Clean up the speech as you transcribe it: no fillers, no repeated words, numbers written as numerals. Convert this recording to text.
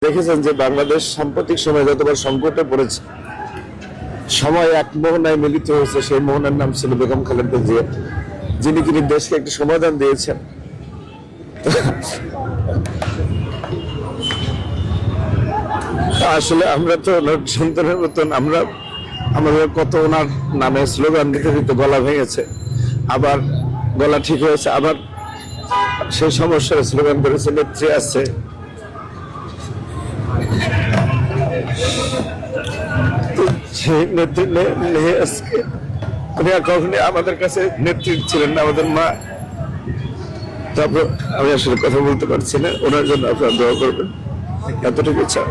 দেখেছেন যে বাংলাদেশ সাম্প্রতিক সময়ে যতবার সংকটে পড়েছে সময় এক মোহনায় মিলিত হয়েছে। সেই মোহনার নাম ছিল বেগম খালেদা জিয়া, যিনি কিনা দেশকে একটি সমাধান দিয়েছেন। আসলে আমরা তো ওনার সন্তানের মতন, আমাদের কত ওনার নামে স্লোগান দিতে দিতে গলা ভেঙেছে, আবার গলা ঠিক হয়েছে, আবার সেই সমস্যার স্লোগান করেছে। নেত্রী আছে, সেই নেত্রী নেই আজকে। উনি আর কখনই আমাদের কাছে নেত্রী ছিলেন না, আমাদের মা। তারপর আমি আসলে কথা বলতে পারছি না, ওনার জন্য আপনারা দোয়া করবেন, এতটুকু চাও।